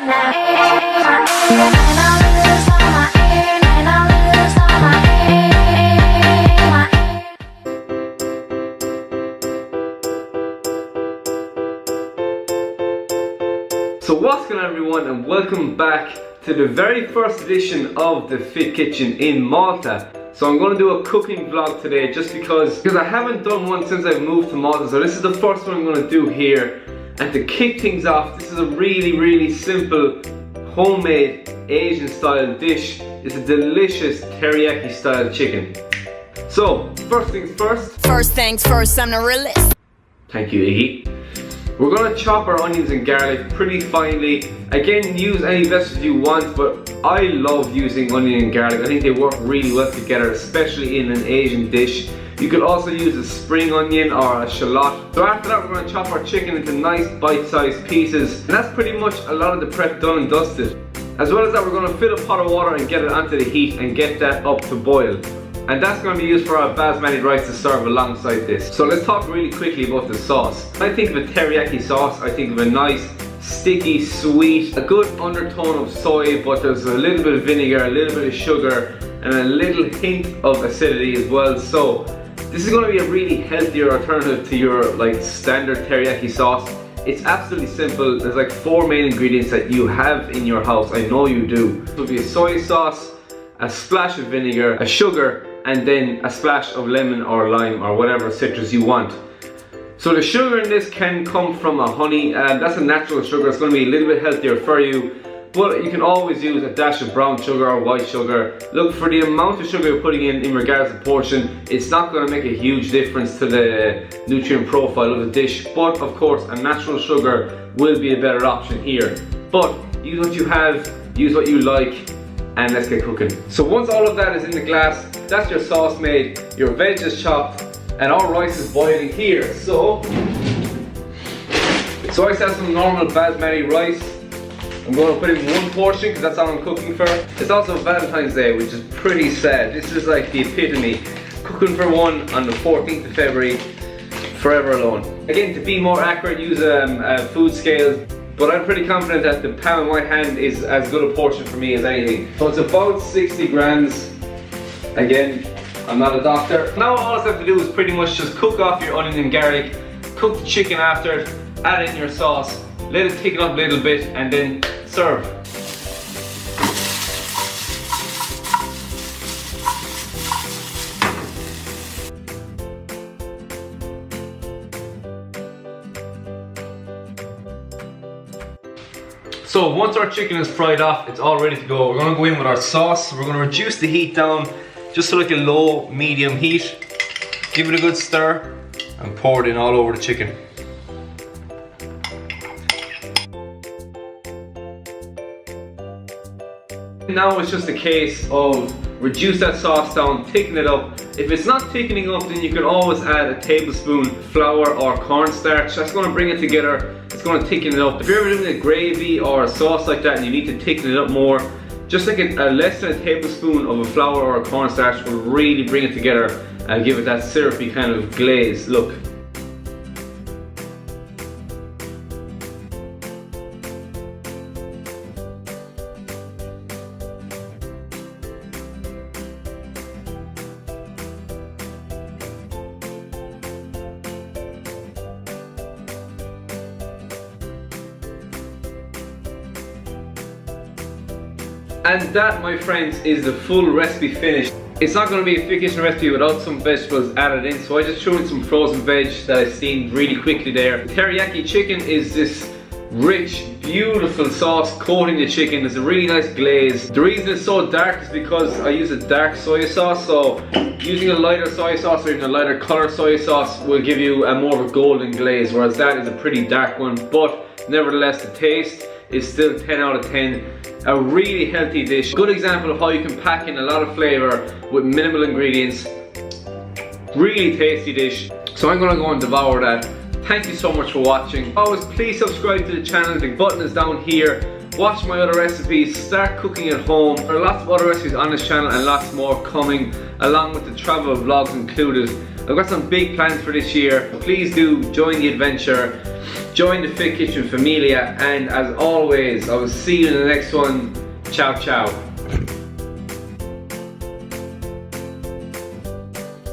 So what's going on everyone, and welcome back to the very first edition of the Fit Kitchen in Malta. So I'm going to do a cooking vlog today just because I haven't done one since I've moved to Malta, so this is the first one I'm going to do here. And to kick things off, this is a really simple homemade Asian style dish. It's a delicious teriyaki style chicken. So first things first. First things first, I'm the realist. Thank you, Iggy. We're going to chop our onions and garlic pretty finely. Again, use any vegetables you want, but I love using onion and garlic. I think they work really well together, especially in an Asian dish. You could also use a spring onion or a shallot. So after that, we're going to chop our chicken into nice bite-sized pieces. And that's pretty much a lot of the prep done and dusted. As well as that, we're going to fill a pot of water and get it onto the heat and get that up to boil. And that's going to be used for our basmati rice to serve alongside this. So let's talk really quickly about the sauce. When I think of a teriyaki sauce, I think of a nice, sticky, sweet, a good undertone of soy, but there's a little bit of vinegar, a little bit of sugar, and a little hint of acidity as well. So this is going to be a really healthier alternative to your standard teriyaki sauce. It's absolutely simple. There's like 4 main ingredients that you have in your house. I know you do. It will be a soy sauce, a splash of vinegar, a sugar, and then a splash of lemon or lime or whatever citrus you want. So the sugar in this can come from a honey, and that's a natural sugar. It's going to be a little bit healthier for you, but you can always use a dash of brown sugar or white sugar. Look, for the amount of sugar you're putting in regards to portion, it's not going to make a huge difference to the nutrient profile of the dish, but of course a natural sugar will be a better option here. But use what you have, use what you like, and let's get cooking. So once all of that is in the glass, that's your sauce made, your veg is chopped, and our rice is boiling here. So I just have some normal basmati rice. I'm going to put in 1 portion because that's all I'm cooking for. It's also Valentine's Day, which is pretty sad. This is like the epitome. Cooking for one on the 14th of February, forever alone. Again, to be more accurate, use a food scale. But I'm pretty confident that the pound in my hand is as good a portion for me as anything. So it's about 60 grams. Again, I'm not a doctor. Now all I have to do is pretty much just cook off your onion and garlic, cook the chicken after it, add in your sauce, let it thicken up a little bit, and then serve. So once our chicken is fried off, it's all ready to go. We're gonna go in with our sauce. We're gonna reduce the heat down just to like a low, medium heat. Give it a good stir and pour it in all over the chicken. Now it's just a case of reduce that sauce down, thicken it up. If it's not thickening up, then you can always add a tablespoon flour or cornstarch. That's going to bring it together. It's going to thicken it up. If you're ever doing a gravy or a sauce like that and you need to thicken it up more, just like a less than a tablespoon of a flour or a cornstarch will really bring it together and give it that syrupy kind of glaze look. And that, my friends, is the full recipe finished. It's not going to be a Fit Kitchen recipe without some vegetables added in, so I just threw in some frozen veg that I steamed really quickly there. Teriyaki chicken is this rich, beautiful sauce coating the chicken. There's a really nice glaze. The reason it's so dark is because I use a dark soy sauce, so using a lighter soy sauce or even a lighter color soy sauce will give you a more of a golden glaze, whereas that is a pretty dark one. But nevertheless, the taste is still 10 out of 10. A really healthy dish. Good example of how you can pack in a lot of flavor with minimal ingredients. Really tasty dish. So I'm gonna go and devour that. Thank you so much for watching. Always please subscribe to the channel. The button is down here. Watch my other recipes. Start cooking at home. There are lots of other recipes on this channel and lots more coming, along with the travel vlogs included. I've got some big plans for this year. Please do join the adventure, join the Fit Kitchen Familia, and as always, I will see you in the next one. Ciao, ciao.